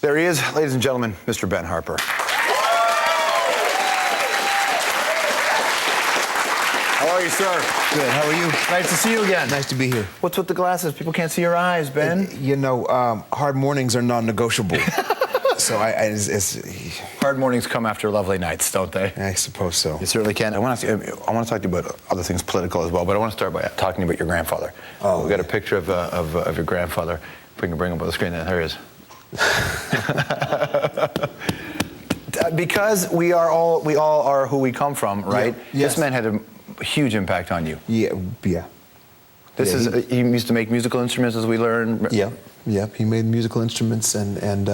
There he is, ladies and gentlemen, Mr. Ben Harper. How are you, sir? Good. How are you? Nice to see you again. Nice to be here. What's with the glasses? People can't see your eyes, Ben. You know, hard mornings are non-negotiable. So hard mornings come after lovely nights, don't they? I suppose so. You certainly can. I want to talk to you about other things political as well, but I want to start by talking about your grandfather. Oh, we've got a picture of your grandfather. If we can bring him up on the screen, there he is. Because we all are who we come from, right? Yeah. Yes. This man had a huge impact on you. Yeah. He used to make musical instruments, as we learned. Yeah. He made musical instruments, and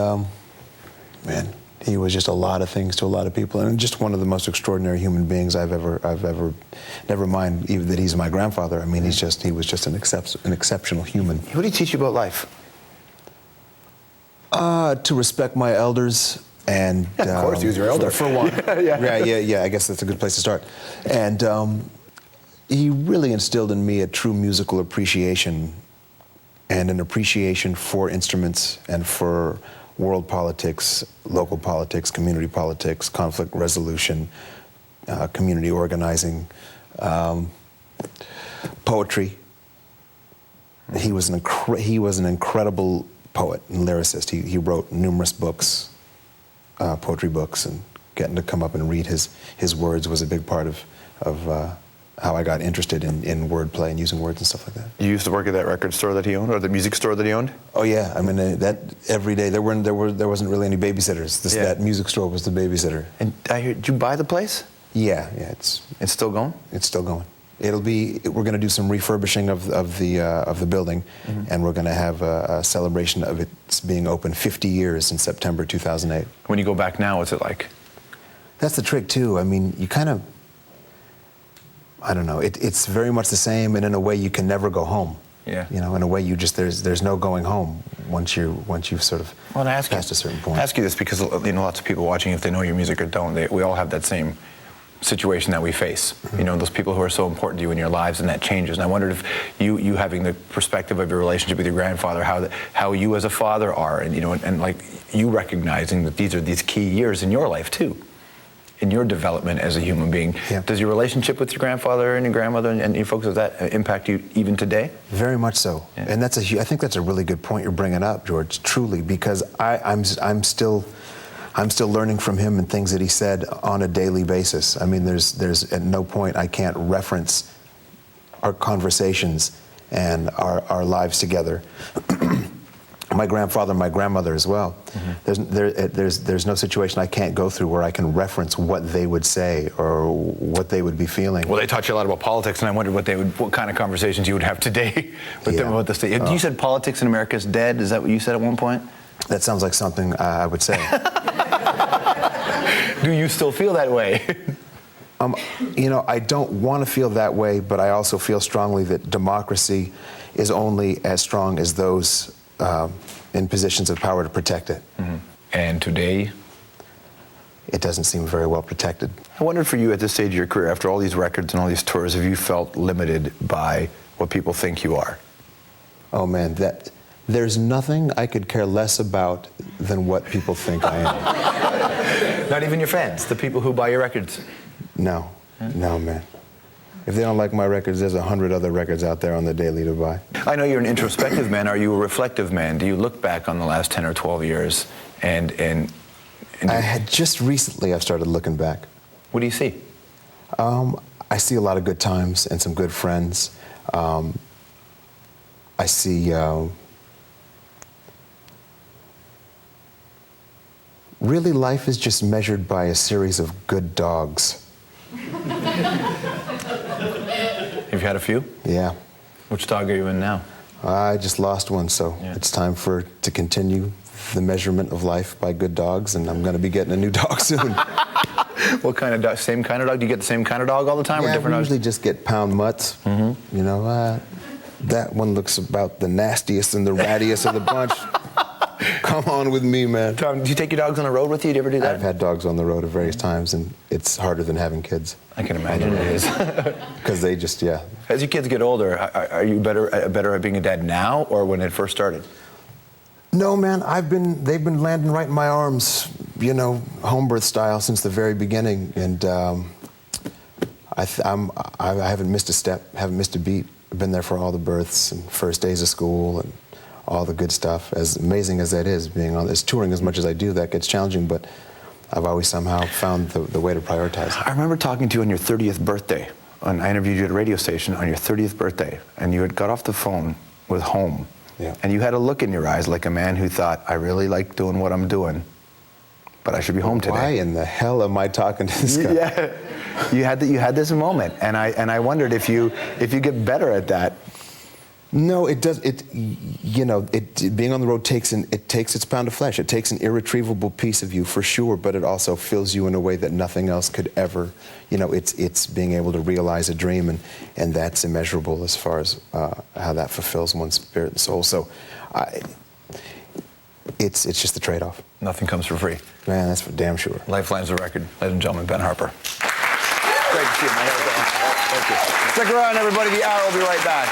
man, he was just a lot of things to a lot of people, and just one of the most extraordinary human beings I've ever. Never mind even that he's my grandfather. I mean, he was just an exceptional human. What did he teach you about life? To respect my elders. And of course, he was your elder. For one. Yeah. I guess that's a good place to start. And he really instilled in me a true musical appreciation and an appreciation for instruments and for world politics, local politics, community politics, conflict resolution, community organizing, poetry. He was an incredible poet and lyricist. He wrote numerous books. Poetry books, and getting to come up and read his words was a big part of how I got interested in wordplay and using words and stuff like that. You used to work at that record store that he owned, or the music store that he owned? Oh yeah, I mean that every day. There wasn't really any babysitters. That music store was the babysitter. And I heard, did you buy the place? Yeah, it's still going. It's still going. We're going to do some refurbishing of the building, and we're going to have a celebration of its being open 50 years in September 2008. When you go back now, what's it like? That's the trick too. I mean, you kind of, I don't know. It's very much the same, and in a way, you can never go home. Yeah. You know, in a way, there's no going home once you've sort of passed a certain point. I ask you this because lots of people watching, if they know your music or don't, we all have that same situation that we face. You know, those people who are so important to you in your lives, and that changes. And I wondered if you having the perspective of your relationship with your grandfather, how you as a father are, and and like you recognizing that these are these key years in your life too, in your development as a human being. Yeah. Does your relationship with your grandfather and your grandmother and you folks, does that impact you even today? Very much so. Yeah. And I think that's a really good point you're bringing up, George. Truly, because I'm still learning from him and things that he said on a daily basis. I mean, there's at no point I can't reference our conversations and our lives together. My grandfather and my grandmother as well. There's no situation I can't go through where I can reference what they would say or what they would be feeling. Well, they taught you a lot about politics, and I wondered what kind of conversations you would have today with them about the state. You said politics in America is dead. Is that what you said at one point? That sounds like something I would say. Do you still feel that way? I don't want to feel that way, but I also feel strongly that democracy is only as strong as those in positions of power to protect it. And today? It doesn't seem very well protected. I wondered for you at this stage of your career, after all these records and all these tours, have you felt limited by what people think you are? Oh man, there's nothing I could care less about than what people think I am. Not even your fans, the people who buy your records? No, man. If they don't like my records, there's 100 other records out there on the daily to buy. I know you're an introspective man. Are you a reflective man? Do you look back on the last 10 or 12 years and I had just recently I've started looking back. What do you see? I see a lot of good times and some good friends. I see really life is just measured by a series of good dogs. You've had a few? Yeah. Which dog are you in now? I just lost one, so it's time to continue the measurement of life by good dogs, and I'm going to be getting a new dog soon. What kind of dog? Same kind of dog? Do you get the same kind of dog all the time, or different dogs? I usually just get pound mutts. You know, that one looks about the nastiest and the rattiest of the bunch. Come on with me, man. Tom, do you take your dogs on the road with you? Do you ever do that? I've had dogs on the road at various times, and it's harder than having kids. I can imagine it is. Because they just, As your kids get older, are you better at being a dad now or when it first started? No, man, they've been landing right in my arms, you know, home birth style since the very beginning, and I haven't missed a step, haven't missed a beat. I've been there for all the births and first days of school and all the good stuff. As amazing as that is, being on this touring as much as I do, that gets challenging, but I've always somehow found the way to prioritize. I remember talking to you on your 30th birthday. I interviewed you at a radio station on your 30th birthday, and you had got off the phone with Home. Yeah. And you had a look in your eyes like a man who thought, I really like doing what I'm doing, but I should be home today. Why in the hell am I talking to this guy? Yeah, you had this moment, and I wondered if you get better at that. No, it does. Being on the road takes its pound of flesh. It takes an irretrievable piece of you for sure, but it also fills you in a way that nothing else could ever. You know, it's being able to realize a dream, and that's immeasurable as far as how that fulfills one's spirit and soul. So, it's just the trade-off. Nothing comes for free. Man, that's for damn sure. Lifeline's a record, ladies and gentlemen. Ben Harper. Great to see you, man. Thank you. Stick around, everybody. The Hour will be right back.